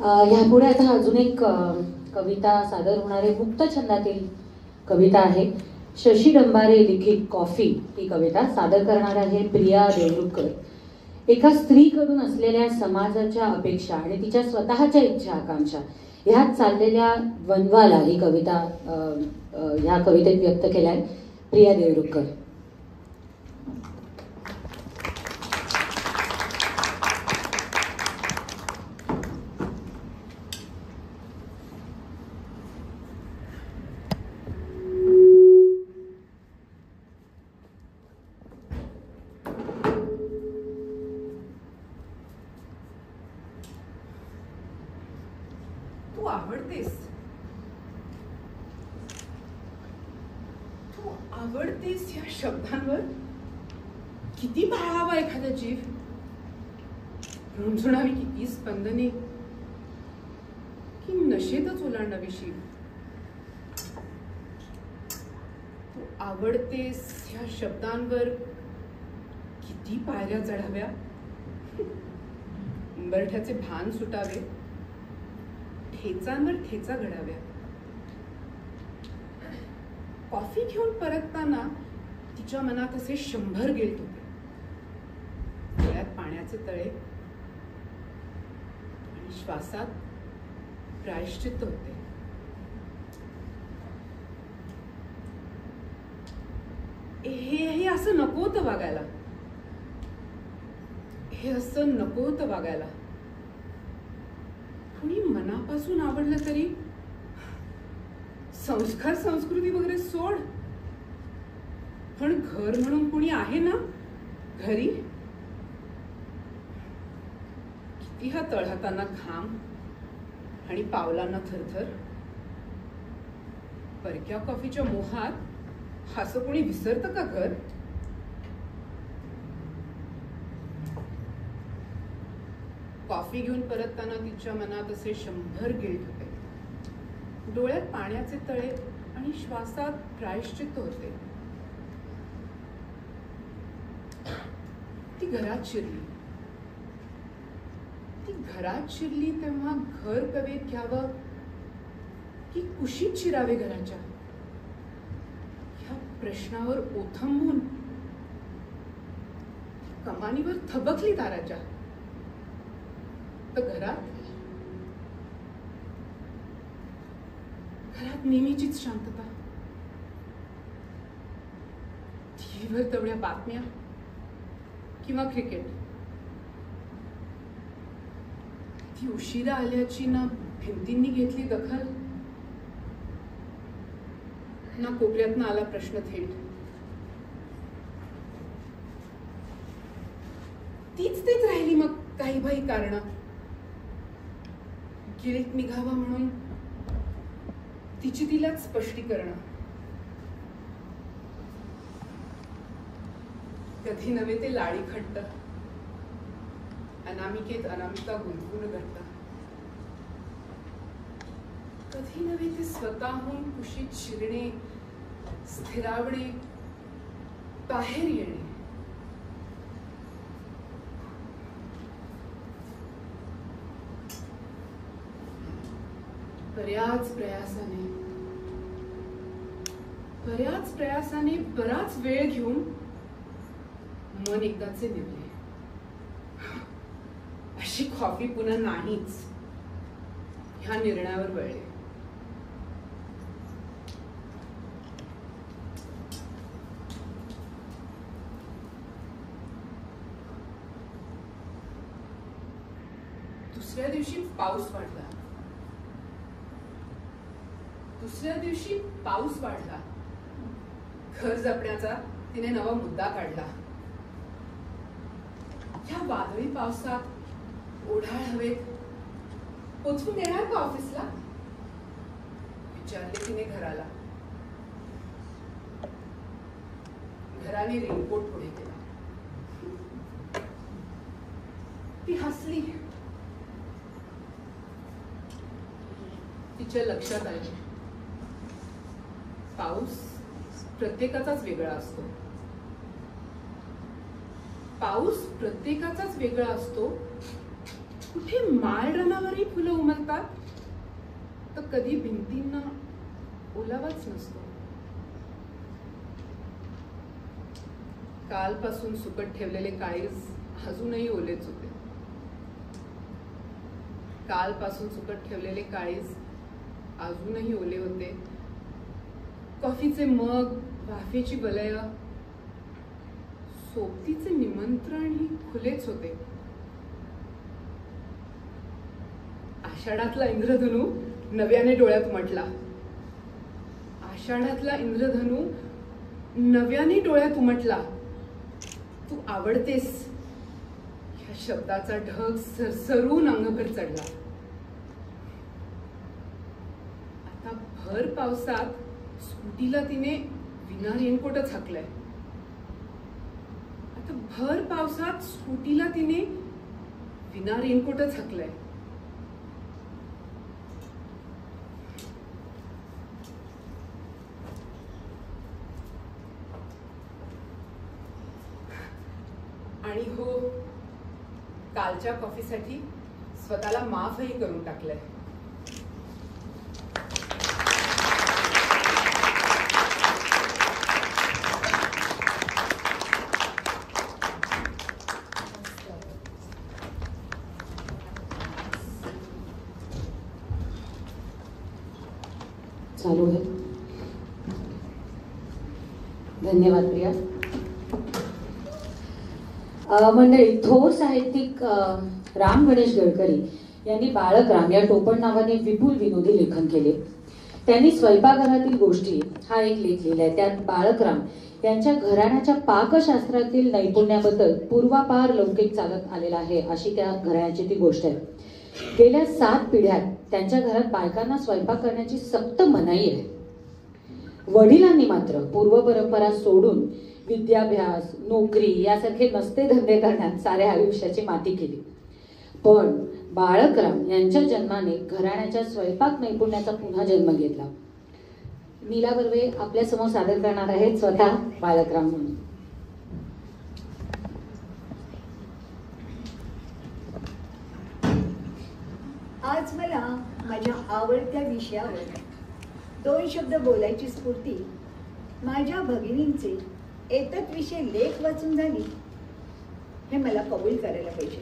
ह्यापुढे आता अजून एक कविता सादर होणार आहे. मुक्त छंदातील कविता आहे. शशी डंबारे लिखित कॉफी ही कविता सादर करणार आहे प्रिया देवरुखकर. एका स्त्रीकडून असलेल्या समाजाच्या अपेक्षा आणि तिच्या स्वतःच्या इच्छा आकांक्षा ह्यात चाललेल्या द्वंद्वाला ही कविता ह्या कवितेत व्यक्त केल्या आहे प्रिया देवरुखकर. तू आवडतेस, तू आवडतेस या शब्दांवर किती भाळावा एखादा जीव, रुंजणावी किती स्पंदने, की नशेतच ओलांडावी शीव. तू आवडतेस या शब्दांवर किती पायऱ्या चढाव्या, उंबरठ्याचे भान सुटावे, ठेचांवर ठेचा घडाव्या. कॉफी घेऊन परतताना तिच्या मनात असे 100 गिल्ट होते. डोळ्यात पाण्याचे तळे आणि श्वासात प्रायश्चित्त होते. हे असं नको होतं वागायला, हे असं नको होतं वागायला. कुणी मनापासून आवडलं तरी संस्कार संस्कृती वगैरे सोड, पण घर म्हणून कुणी आहे ना घरी. किती हा तळहातांना घाम आणि पावलांना थरथर. परक्या कॉफीच्या मोहात असं कोणी विसरतं का घर. कॉफी घेऊन परतताना तिच्या मनात असे 100 गिल्ट होते. डोळ्यात पाण्याचे तळे आणि श्वासात प्रायश्चित्त होते. ती घरात शिरली. तेव्हा घर कवेत घ्यावं की कुशीत शिरावे घराच्या, ह्या प्रश्नावर ओथंबून कमानीवर थबकली ताराच्या. तर घरात नेहमीचीच शांतता. टीव्हीवर तेवढ्या बातम्या किंवा क्रिकेट. ती उशिरा आल्याची ना भिंतींनी घेतली दखल, ना कोपऱ्यातनं आला प्रश्न थेट. तीच राहिली मग काही बाई कारण. गिल्ट निघावा म्हणून तिलाच स्पष्टीकरण. कधी नव्हे ते लाडी खट्ट, अनामिकेत अनामिका गुंतवून घट्ट. कधी नव्हे ते स्वतःहून कुशीत शिरणे, स्थिरावणे, बाहेर येणे. बऱ्याच प्रयासाने बराच वेळ घेऊन मन एकदाचे निवले. अशी कॉफी पुन्हा नाहीच, ह्या निर्णयावर वळले. दुसऱ्या दिवशी पाऊस वाढला. घर जपण्याचा तिने नवा मुद्दा काढला. या वादळी पावसात ओढाळ हवेत पोचून येणार का ऑफिसला, विचारले तिने घराला. घराने रेनकोट पुढे केला. ती हसली. तिच्या लक्षात आले, पाऊस प्रत्येकाचाच वेगळा असतो. पाऊस प्रत्येकाचाच वेगळा असतो, कुठे माळरानावरही फुलं उमलतात, तर कधी भिंतींना ओलावाच नसतो. कालपासून सुकत ठेवलेले काळीज अजूनही ओलेच होते. कालपासून सुकत ठेवलेले काळीज अजूनही ओले होते. कॉफीचे मग, वाफेची वलय, सोबतीचे निमंत्रण ही खुलेच होते. आषाढातला इंद्रधनू नव्याने डोळ्यात उमटला. आषाढातला इंद्रधनू नव्याने डोळ्यात उमटला. तू आवडतेस ह्या शब्दाचा ढग सरसरून अंगभर चढला. आता भर पावसात स्कूटीला तिने विना रेनकोटच हाकलंय. आता भर पावसात स्कूटीला तिने विना रेनकोटच हाकलंय. आणि हो, कालच्या कॉफीसाठी स्वतःला माफही करून टाकलंय. चालू आहे. धन्यवाद प्रिया. मंडळी, थोर साहित्यिक राम गणेश गडकरी यांनी बाळकराम या टोपण नावाने विपुल विनोदी लेखन केले. त्यांनी स्वयंपाकघरातील गोष्टी हा एक लेख लिहिलाय. त्यात बाळकराम यांच्या घराण्याच्या पाकशास्त्रातील नैपुण्याबद्दल पूर्वापार लौकिक चालत आलेला आहे अशी त्या घराण्याची ती गोष्ट आहे. गेल्या 7 पिढ्यात त्यांच्या घरात बायकांना स्वयंपाक करण्याची सक्त मनाई आहे. वडिलांनी मात्र पूर्व परंपरा सोडून विद्याभ्यास, नोकरी यासारखे नसते धंदे करण्यात साऱ्या आयुष्याची माती केली. पण बाळकराम यांच्या जन्माने घराण्याच्या स्वयंपाक नैपुण्याचा पुन्हा जन्म घेतला. नीला बर्वे आपल्या समोर सादर करणार आहेत स्वतः बाळकराम म्हणून. आज मला माझ्या आवडत्या विषयावर 2 शब्द बोलायची स्फूर्ती माझ्या भगिनींचे एतत् विषय लेख वाचून झाली हे मला कबूल करायला पाहिजे.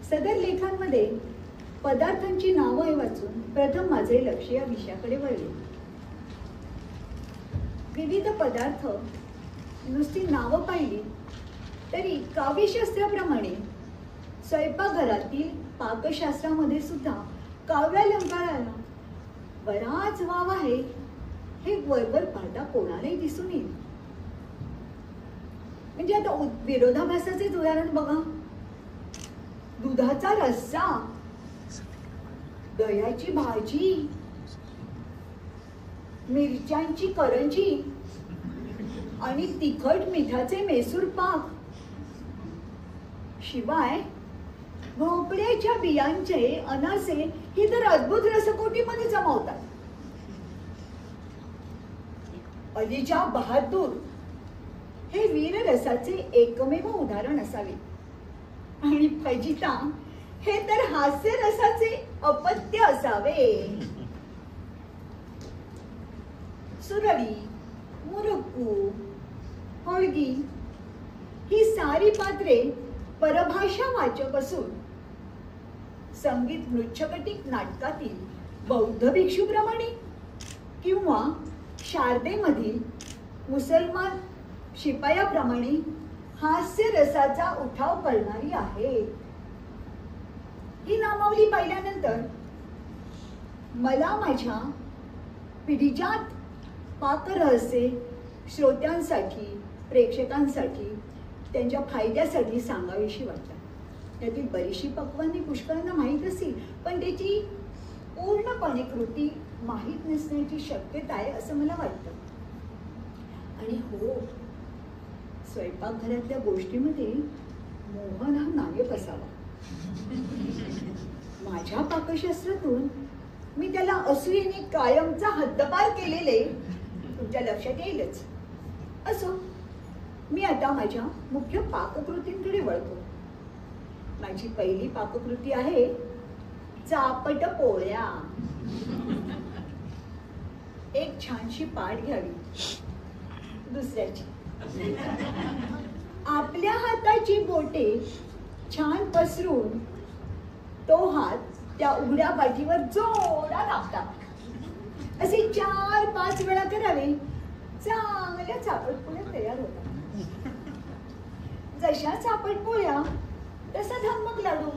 सदर लेखांमध्ये पदार्थांची नावं हे वाचून प्रथम माझे लक्ष या विषयाकडे वळले. विविध पदार्थ नुसती नावं पाहिली तरी काव्यशास्त्राप्रमाणे स्वयंपाकघरातील पाकशास्त्रामध्ये सुद्धा काव्यालंकाराला बराच वाव आहे हे वरवर पाहता कोणालाही दिसून येईल. म्हणजे आता विरोधाभासाचेच उदाहरण बघा. दुधाचा रस्सा, दह्याची भाजी, मिरच्यांची करंजी आणि तिखट मिठाचे मैसूर पाक, शिवाय भोपळ्याच्या बियांचे अनासे ही तर अद्भुत रसकोटीमध्ये जमावतात. अलीजा बहादूर हे वीर रसाचे एकमेव उदाहरण असावे आणि फजिता हे तर हास्य रसाचे अपत्य असावे. सुरळी, मुरुक्कू, होळगी ही सारी पात्रे परभाषा वाचक असून संगीत नृत्यकटिक नाटकातील बौद्ध भिक्षूप्रमाणे किंवा शारदेमधील मुसलमान शिपायाप्रमाणे हास्य रसाचा उठाव करणारी आहेत. ही नामावली पाहिल्यानंतर मला माझ्या पिढीजात पाकरहस्ये श्रोत्यांसाठी, प्रेक्षकांसाठी, त्यांच्या फायद्यासाठी सांगावीशी वाटतात. त्यातील बरीचशी पक्वांनी पुष्कळांना माहीत असेल पण त्याची पूर्णपणे कृती माहीत नसण्याची शक्यता आहे असं मला वाटतं. आणि हो, स्वयंपाकघरातल्या गोष्टीमध्ये मोहन हा नायक असावा. माझ्या पाकशास्त्रातून मी त्याला असूयेने कायमचा हद्दपार केलेले तुमच्या लक्षात येईलच. असो, मी आता माझ्या मुख्य पाककृतींकडे वळतो. माझी पहिली पाककृती आहे चापट पोळ्या. एक छानशी पाट घ्यावी, दुसऱ्याची. आपल्या हाताची बोटे छान पसरून तो हात त्या उघड्या पाठीवर जोरा दाबता. असे 4-5 वेळा करावे. चांगल्या चापटपोळ्या तयार होतात. जशा चापटपोळ्या तसा धम्मक लाडू.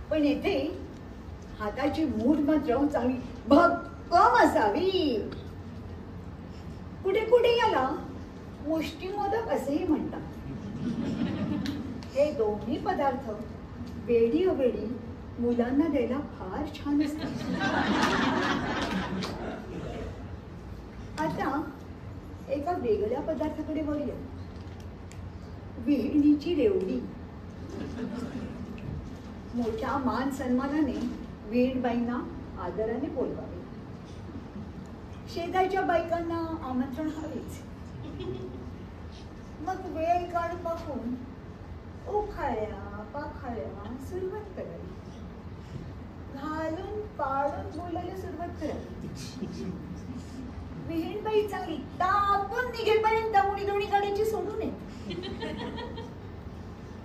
पण येथे हाताची मूठ मात्र चांगली भक्कम असावी. कुठे कुठे याला मुष्टी मोदक असेही म्हणतात. हे दोन्ही पदार्थ बेडी अबेडी मुलांना द्यायला फार छान असतात. आता एका वेगळ्या पदार्थाकडे वळूया. विहिणीची रेवडी. मोठ्या मान सन्मानाने विहीणबाईंना आदराने बोलवावे. शेजारच्या बायकांना आमंत्रण हवेच. मग वेळ काढ पाहून उखाळ्या पाखाळ्या सुरुवात करावी. घालून पाडून बोलायला सुरुवात करावी. विहीणबाई चांगली तापून निघेपर्यंत मुडी दोणी काढायची सोडू नये.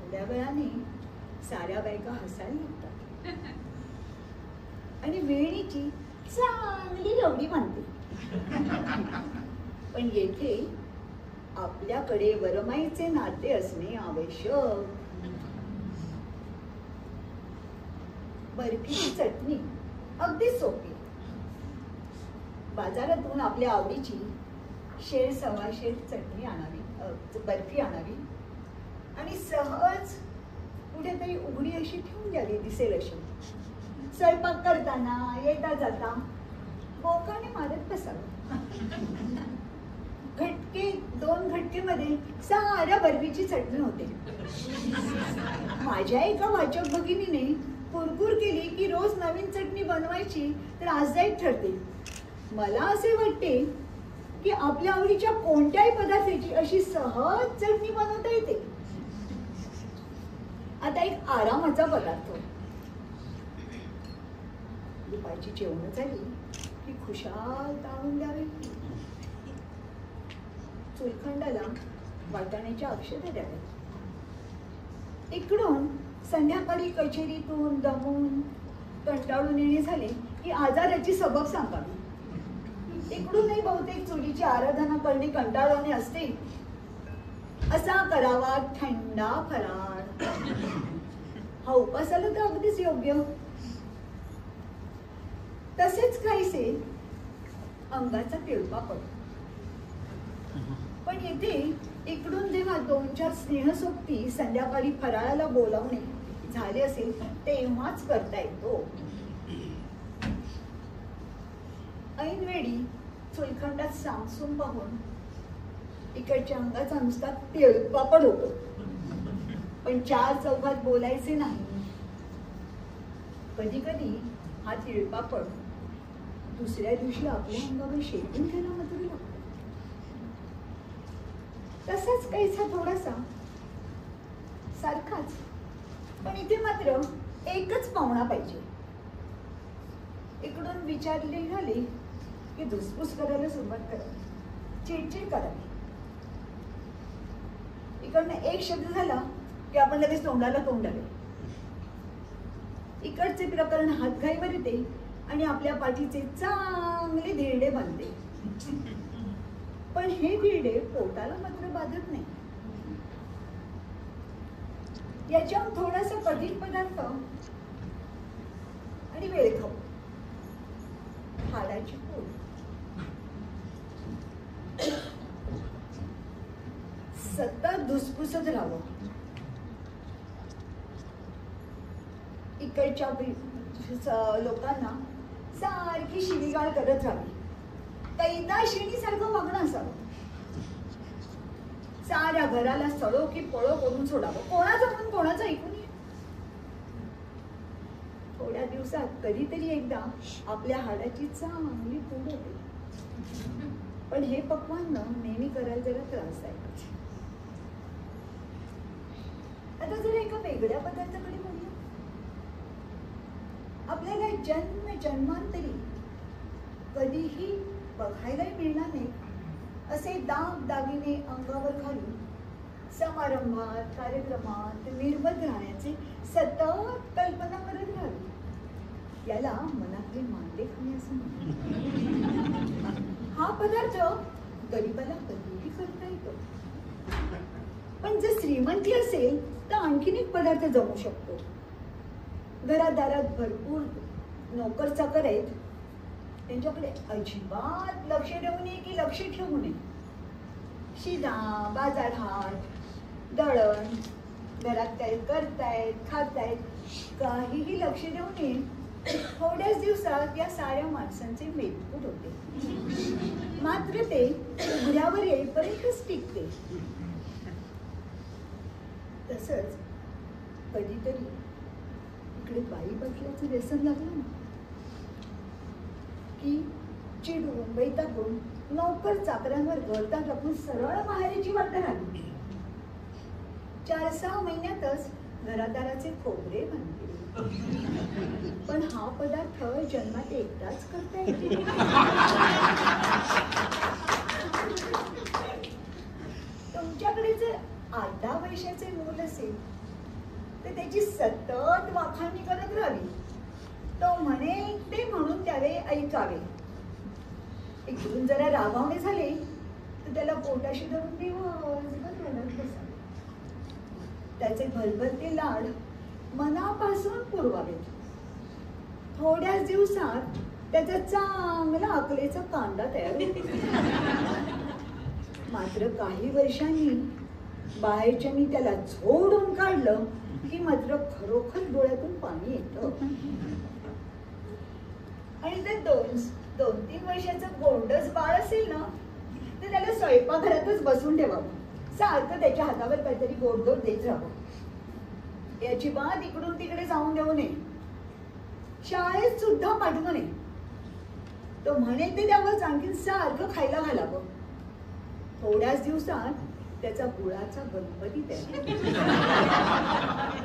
थोड्या वेळाने साऱ्या बायका हसायला लागतात आणि वेणीची चांगली रवडी मानते. पण येथे आपल्याकडे वरमाईचे नाते असणे आवश्यक. बर्फीची चटणी अगदी सोपी. बाजारातून आपल्या आवडीची 100-125 चटणी आणावी, बर्फी आणावी आणि सहज कुठेतरी उघडी अशी ठेवून द्यावी, दिसेल अशी. स्वयंपाक करताना येता जाता बोकाने मारत बसावं. घटके 2 घटकेमध्ये साऱ्या बर्फीची चटणी होते. माझ्या एका वाचक भगिनीने कुरकुर केली की रोज नवीन चटणी बनवायची तर आजदायक ठरते. मला असे वाटते की आपल्या आवडीच्या कोणत्याही पदार्थाची अशी सहज चटणी बनवता येते. आता एक आरामाचा पदार्थ. दुपारची जेवण झाली की खुशाल ताणून द्यावे. चुलखंडाला वाटाण्याच्या अक्षता द्याव्या. इकडून संध्याकाळी कचेरीतून दमून कंटाळून येणे झाले की आजाराची सबब सांगावी. इकडूनही बहुतेक चुलीची आराधना करणे कंटाळवाणे असते. असा करावा थंडा फराळ. हा उपासाला तर अगदीच योग्य. तसेच काहीसे अंगाचा तिळपापड. पण येथे इकडून जेव्हा 2-4 स्नेहसोबती संध्याकाळी फराळाला बोलावणे झाले असेल तेव्हाच करता येतो. ऐनवेळी चुलखंडात सामसूम पाहून इकडच्या अंगाचा नुसता तिळपापड होतो. पण 4 चौघात बोलायचे नाही. कधी कधी हा तिळपापड दुसऱ्या दिवशी आपल्या अंगावर शेकून घ्यायला मजुरी लागतो. तसाच काहीसा थोडासा सारखाच. पण इथे मात्र एकच पाहुणा पाहिजे. इकडून विचारले झाले की धुसफूस करायला सुरुवात करावी, चिडचिड करावी. इकडनं एक शब्द झाला की आपण लगेच तोंडाला तोंडावे. इकडचे प्रकरण हातघाईवर येते आणि आपल्या पाठीचे चांगले धिरडे बनते. पण हे धिरडे पोटाला मात्र बाधत नाही. याच्यावर थोडासा कठीण पदार्थ आणि वेळखाऊ. हाडाची पोळी. सतत धुसफुसत राहावं. इकडच्या लोकांना सारखी शिवीगाळ करत राहावी. कैदा शिणीसारखं वागणं असावं. साऱ्या घराला सडो की पळो करून सोडावं. कोणाचं म्हणून कोणाचं ऐकून ये. थोड्या दिवसात कधीतरी एकदा आपल्या हाडाची चांगली पूड होते. पण हे पक्वान्न नेहमी करायला जरा त्रासदायक. आता जरा एका वेगळ्या पदार्थाकडे बोलूया. आपल्याला जन्मांतरी कधीही बघायला मिळणार नाही असे दागिने अंगावर घालून समारंभात कार्यक्रमात निर्बंध राहण्याचे सतत कल्पना करत राहावी. याला मनातले मांडे खाणे असं म्हणतात. हा पदार्थ गरीबाला कधीही करता येतो, पण जर श्रीमंती असेल तर आणखीन एक पदार्थ जमू शकतो. घरादारात भरपूर नोकर चाकर आहेत, त्यांच्याकडे अजिबात लक्ष देऊ नये की लक्ष ठेवू नये. शिदा बाजारहाट दळण घरात काय करतायत खातायत काहीही लक्ष देऊ नये. थोड्याच दिवसात या साऱ्या माणसांचे मेदपूट होते, मात्र ते उघड्यावर येईपर्यंतच टिकते. तसंच कधीतरी इकडे बाई बसल्याचं व्यसन लागलं ना की चिडून वैतागून नोकर चाकरांवर गळता टाकून सरळ माहेरीची वाट राहिली. 4-6 महिन्यातच घरादाराचे खोबरे बांधले. पण हा पदार्थ जन्मात एकदाच करता येते. तुमच्याकडे जर 8-10 वर्षाचे मूल असेल तर त्याची सतत वाखाणणी करत राहावी. तो म्हणे ते म्हणून त्यावेळी ऐकावे. इकडून जरा रागावणे झाले तर त्याला पोटाशी धरून दिवसभर रडत बसावे. त्याचे भरभरते लाड मनापासून पुरवावेत. थोड्याच दिवसात त्याचा चांगला अकलेचा कांदा तयार होतो. मात्र काही वर्षांनी बाहेरच्यांनी त्याला झोडून काढलं की मात्र खरोखर डोळ्यातून पाणी येतं. आणि जर 2-3 वर्षाचं गोंडस बाळ असेल ना तर त्याला स्वयंपाकघरातच बसून ठेवावं. सारखं त्याच्या हातावर काहीतरी गोडधोड देत राहावं. याची बात इकडून तिकडे जाऊन देऊ नये. शाळेत सुद्धा पाठवू नये. तो म्हणेल ते त्यावर आणखी सारखं खायला घालावं. थोड्याच दिवसात त्याचा गुळाचा गणपती तयार.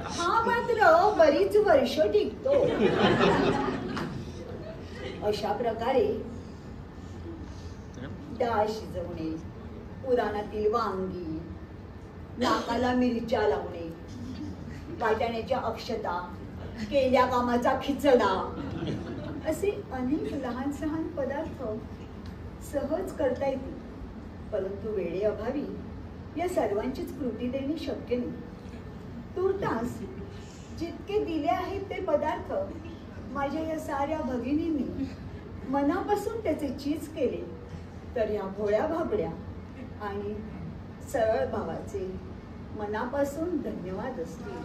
हा मात्र बरीच वर्ष टिकतो. अशा प्रकारे डाळ शिजवणे, पुराणातील वांगी, नाकाला मिरच्या लावणे, वाटाण्याच्या अक्षता, केल्या कामाचा खिचडा असे अनेक लहान सहान पदार्थ सहज करता येतील. परंतु वेळेअभावी या सर्वांचीच कृती देणे शक्य नाही. तुर्तास जितके दिले आहेत ते पदार्थ माझ्या या साऱ्या भगिनींनी मनापासून त्याचे चीज केले तर या भोळ्या भाबड्या आणि सरळ भावाचे मनापासून धन्यवाद असतील.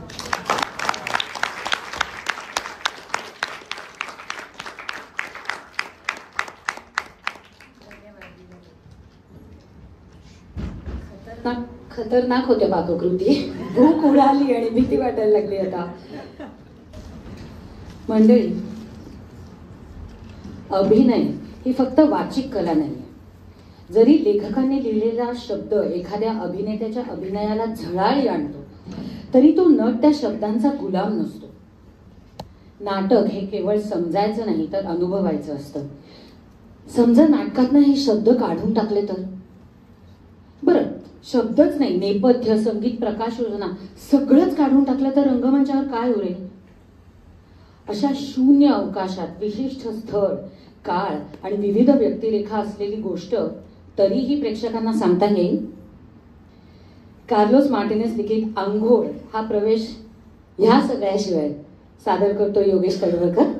खतरनाक होत्या पाककृती. भूक उडाली आणि भीती वाटायला लागली. आता मंडळी, अभिनय ही फक्त वाचिक कला नाही. जरी लेखकाने लिहिलेला शब्द एखाद्या अभिनेत्याच्या अभिनयाला झळाळी आणतो तरी तो नट त्या शब्दांचा गुलाम नसतो. नाटक हे केवळ समजायचं नाही तर अनुभवायचं असतं. समजा नाटकातनं हे शब्द काढून टाकले तर बरं, शब्दच नाही, नेपथ्य, संगीत, प्रकाश योजना सगळंच काढून टाकलं तर रंगमंचावर काय उरेल? अशा शून्य अवकाशात विशिष्ट स्थळ, काळ आणि विविध व्यक्तिरेखा असलेली गोष्ट तरीही प्रेक्षकांना सांगता येईल. कार्लोस मार्टिनेस लिखित अंघोळ हा प्रवेश ह्या सगळ्याशिवाय सादर करतो योगेश तळवळकर.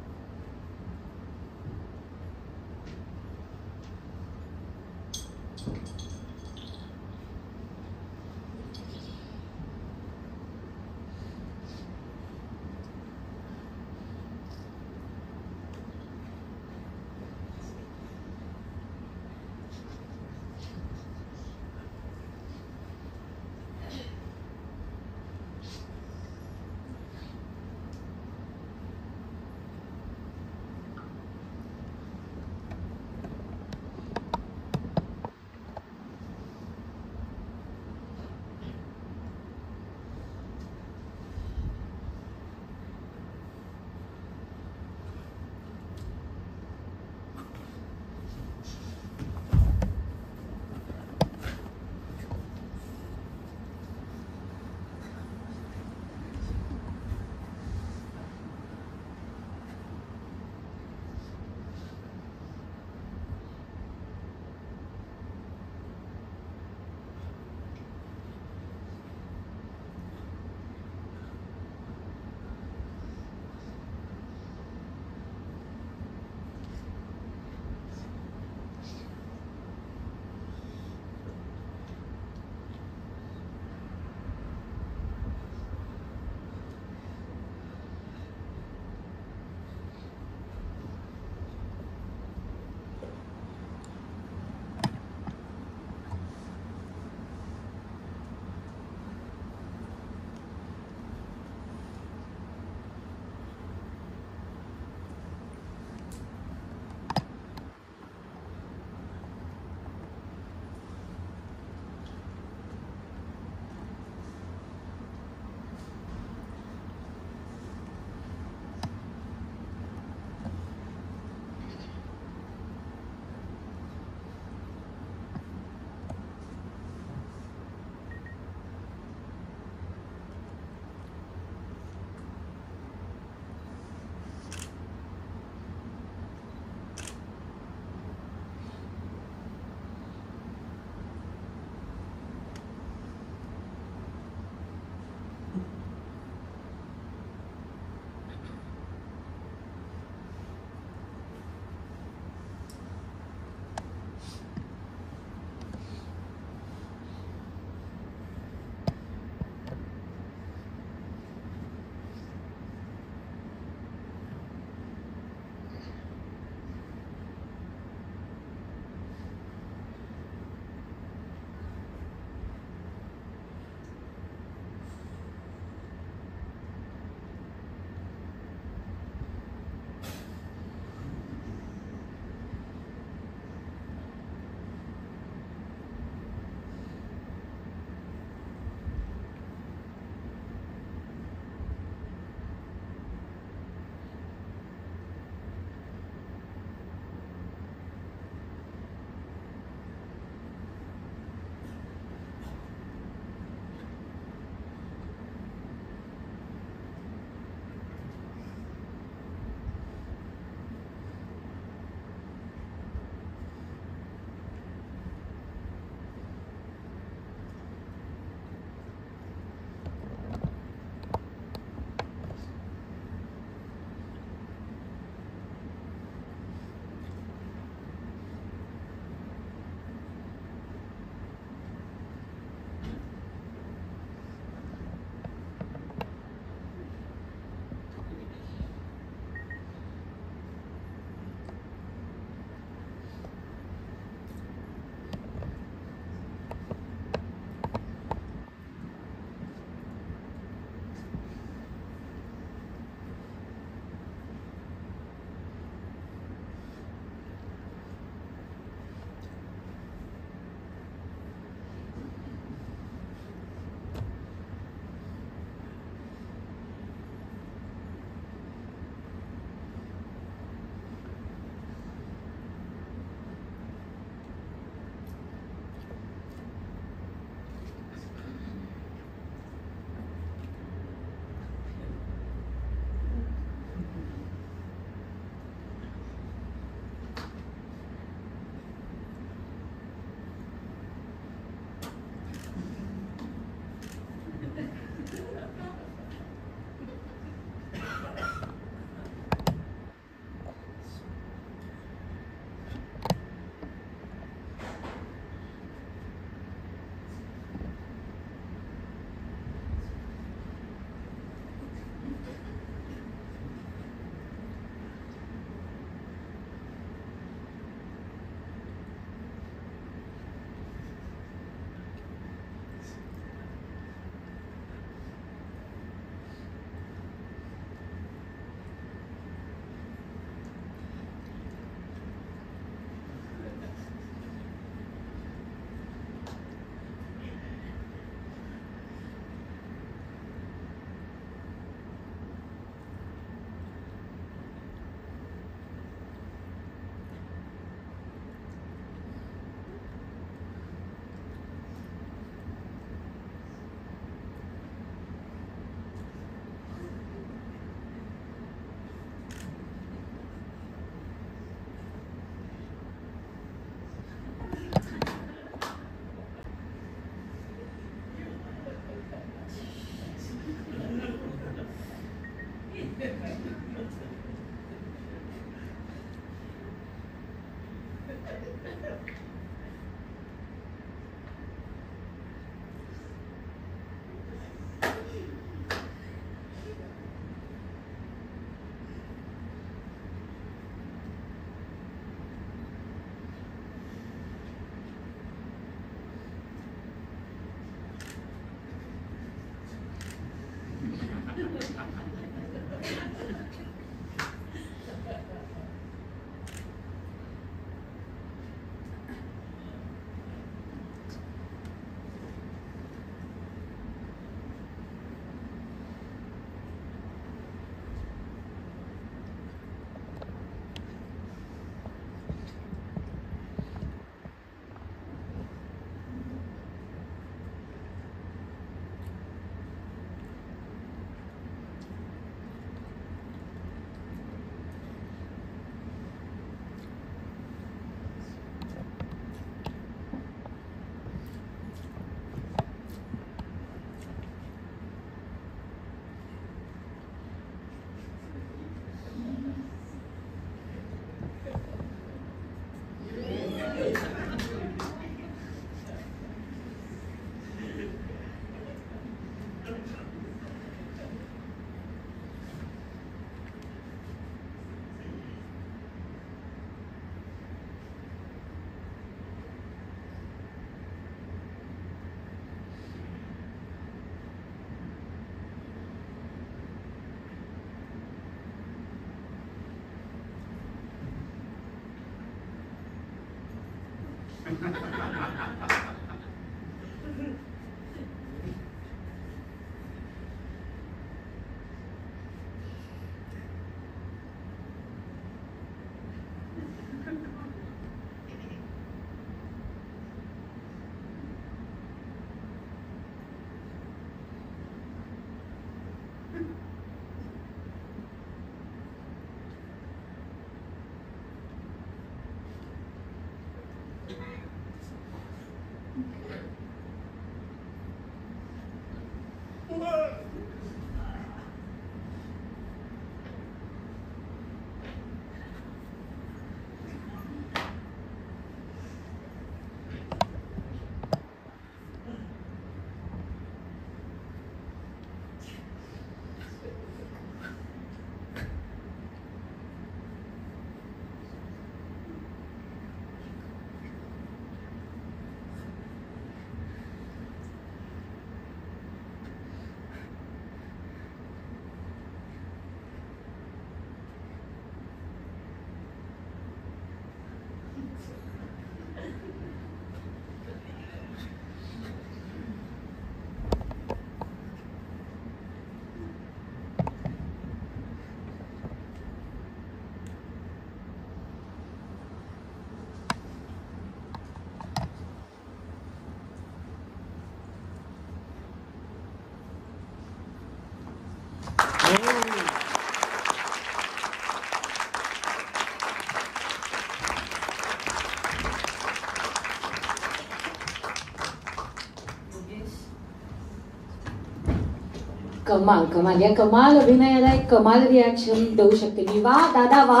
कमाल कमाल, या कमाल अभिनयाला एक कमाल रिॲक्शन देऊ शकते मी. वा दादा वा,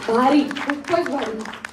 भारी, खूपच भारी.